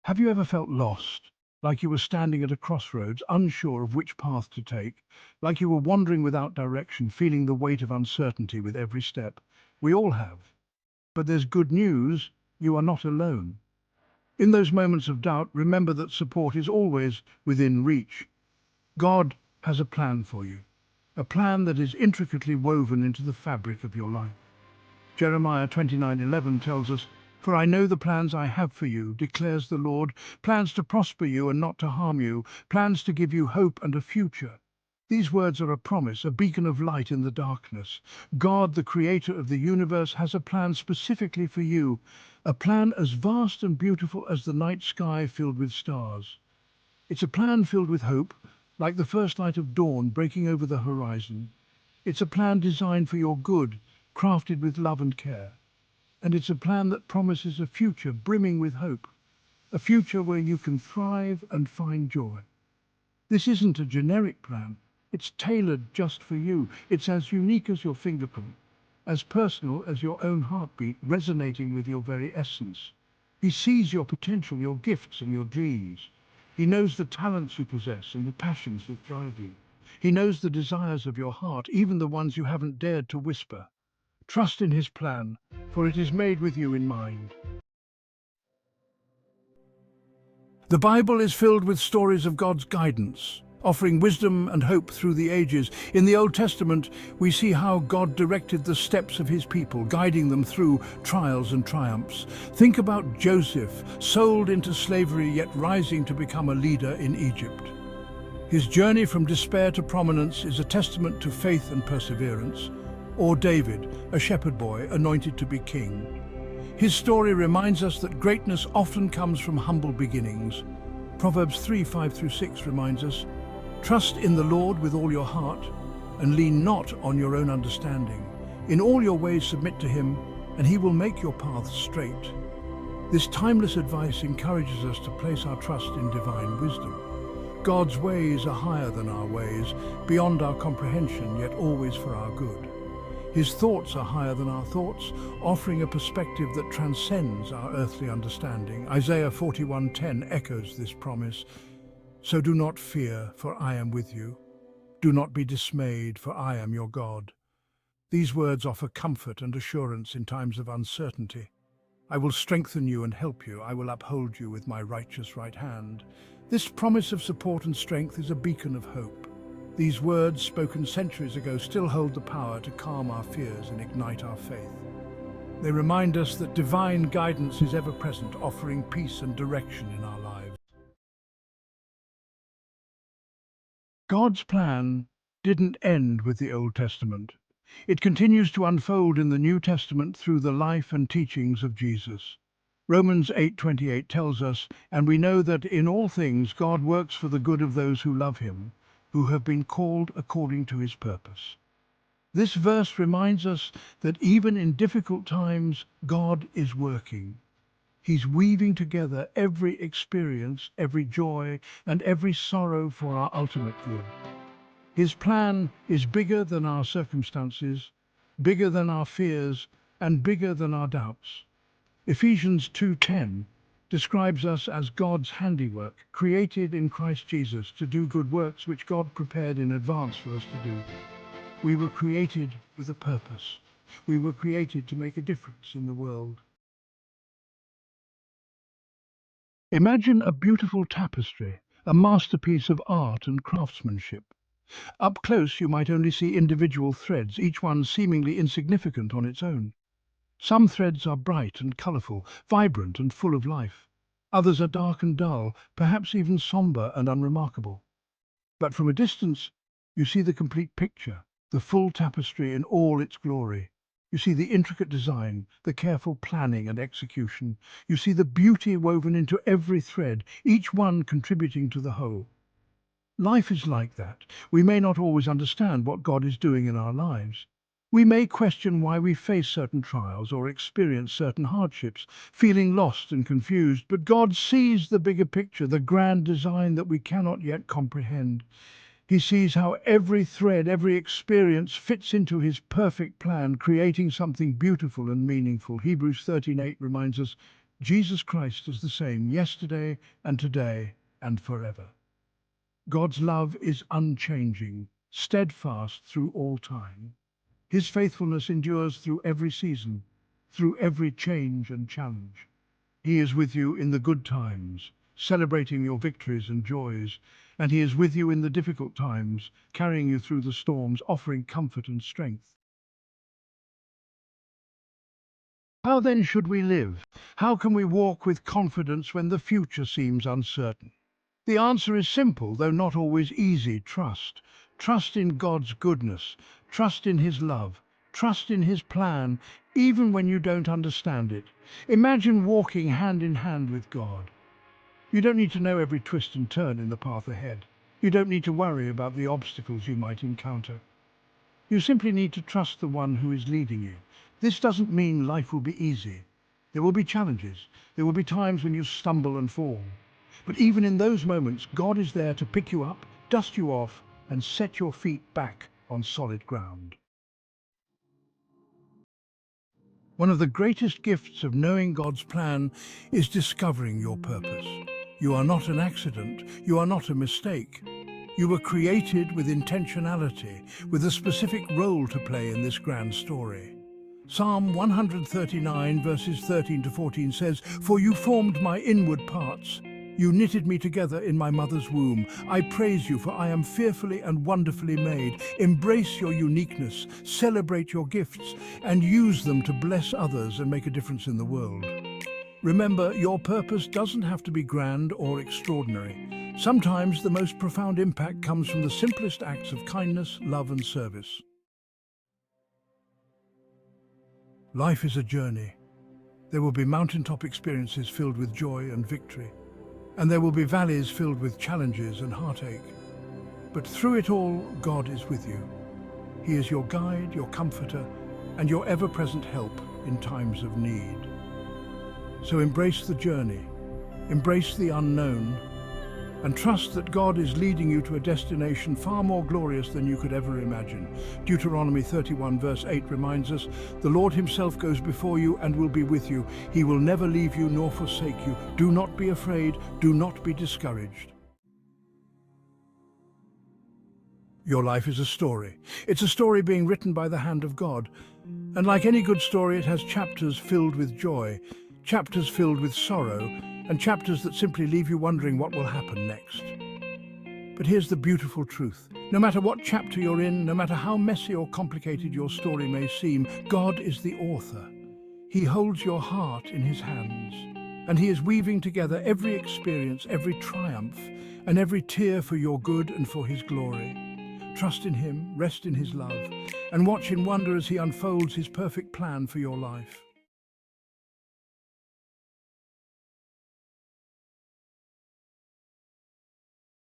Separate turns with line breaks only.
Have you ever felt lost, like you were standing at a crossroads, unsure of which path to take, like you were wandering without direction, feeling the weight of uncertainty with every step? We all have. But there's good news, you are not alone. In those moments of doubt, remember that support is always within reach. God has a plan for you, a plan that is intricately woven into the fabric of your life. Jeremiah 29:11 tells us, "For I know the plans I have for you, declares the Lord, plans to prosper you and not to harm you, plans to give you hope and a future." These words are a promise, a beacon of light in the darkness. God, the creator of the universe, has a plan specifically for you, a plan as vast and beautiful as the night sky filled with stars. It's a plan filled with hope, like the first light of dawn breaking over the horizon. It's a plan designed for your good, crafted with love and care. And it's a plan that promises a future brimming with hope, a future where you can thrive and find joy. This isn't a generic plan. It's tailored just for you. It's as unique as your fingerprint, as personal as your own heartbeat, resonating with your very essence. He sees your potential, your gifts and your dreams. He knows the talents you possess and the passions that drive you. He knows the desires of your heart, even the ones you haven't dared to whisper. Trust in his plan, for it is made with you in mind. The Bible is filled with stories of God's guidance, offering wisdom and hope through the ages. In the Old Testament, we see how God directed the steps of his people, guiding them through trials and triumphs. Think about Joseph, sold into slavery yet rising to become a leader in Egypt. His journey from despair to prominence is a testament to faith and perseverance. Or David, a shepherd boy anointed to be king. His story reminds us that greatness often comes from humble beginnings. Proverbs 3:5-6 reminds us, "Trust in the Lord with all your heart, and lean not on your own understanding. In all your ways submit to him, and he will make your paths straight." This timeless advice encourages us to place our trust in divine wisdom. God's ways are higher than our ways, beyond our comprehension, yet always for our good. His thoughts are higher than our thoughts, offering a perspective that transcends our earthly understanding. Isaiah 41:10 echoes this promise. "So do not fear, for I am with you. Do not be dismayed, for I am your God." These words offer comfort and assurance in times of uncertainty. "I will strengthen you and help you. I will uphold you with my righteous right hand." This promise of support and strength is a beacon of hope. These words, spoken centuries ago, still hold the power to calm our fears and ignite our faith. They remind us that divine guidance is ever present, offering peace and direction in our lives. God's plan didn't end with the Old Testament. It continues to unfold in the New Testament through the life and teachings of Jesus. Romans 8:28 tells us, "And we know that in all things God works for the good of those who love him, who have been called according to his purpose." This verse reminds us that even in difficult times, God is working. He's weaving together every experience, every joy, and every sorrow for our ultimate good. His plan is bigger than our circumstances, bigger than our fears, and bigger than our doubts. Ephesians 2:10 describes us as God's handiwork, created in Christ Jesus to do good works which God prepared in advance for us to do. We were created with a purpose. We were created to make a difference in the world. Imagine a beautiful tapestry, a masterpiece of art and craftsmanship. Up close, you might only see individual threads, each one seemingly insignificant on its own. Some threads are bright and colourful, vibrant and full of life. Others are dark and dull, perhaps even sombre and unremarkable. But from a distance, you see the complete picture, the full tapestry in all its glory. You see the intricate design, the careful planning and execution. You see the beauty woven into every thread, each one contributing to the whole. Life is like that. We may not always understand what God is doing in our lives. We may question why we face certain trials or experience certain hardships, feeling lost and confused, but God sees the bigger picture, the grand design that we cannot yet comprehend. He sees how every thread, every experience fits into his perfect plan, creating something beautiful and meaningful. Hebrews 13:8 reminds us, Jesus Christ is the same yesterday and today and forever. God's love is unchanging, steadfast through all time. His faithfulness endures through every season, through every change and challenge. He is with you in the good times, celebrating your victories and joys, and He is with you in the difficult times, carrying you through the storms, offering comfort and strength. How then should we live? How can we walk with confidence when the future seems uncertain? The answer is simple, though not always easy. Trust. Trust in God's goodness. Trust in His love. Trust in His plan, even when you don't understand it. Imagine walking hand in hand with God. You don't need to know every twist and turn in the path ahead. You don't need to worry about the obstacles you might encounter. You simply need to trust the one who is leading you. This doesn't mean life will be easy. There will be challenges. There will be times when you stumble and fall. But even in those moments, God is there to pick you up, dust you off, and set your feet back on solid ground. One of the greatest gifts of knowing God's plan is discovering your purpose. You are not an accident. You are not a mistake. You were created with intentionality, with a specific role to play in this grand story. Psalm 139 verses 13 to 14 says, "For you formed my inward parts. You knitted me together in my mother's womb. I praise you, for I am fearfully and wonderfully made. Embrace your uniqueness, celebrate your gifts, and use them to bless others and make a difference in the world." Remember, your purpose doesn't have to be grand or extraordinary. Sometimes the most profound impact comes from the simplest acts of kindness, love, and service. Life is a journey. There will be mountaintop experiences filled with joy and victory, and there will be valleys filled with challenges and heartache. But through it all, God is with you. He is your guide, your comforter, and your ever-present help in times of need. So embrace the journey, embrace the unknown, and trust that God is leading you to a destination far more glorious than you could ever imagine. Deuteronomy 31 verse 8 reminds us, "The Lord Himself goes before you and will be with you. He will never leave you nor forsake you. Do not be afraid, do not be discouraged." Your life is a story. It's a story being written by the hand of God. And like any good story, it has chapters filled with joy, chapters filled with sorrow, and chapters that simply leave you wondering what will happen next. But here's the beautiful truth. No matter what chapter you're in, no matter how messy or complicated your story may seem, God is the author. He holds your heart in His hands, and He is weaving together every experience, every triumph, and every tear for your good and for His glory. Trust in Him, rest in His love, and watch in wonder as He unfolds His perfect plan for your life.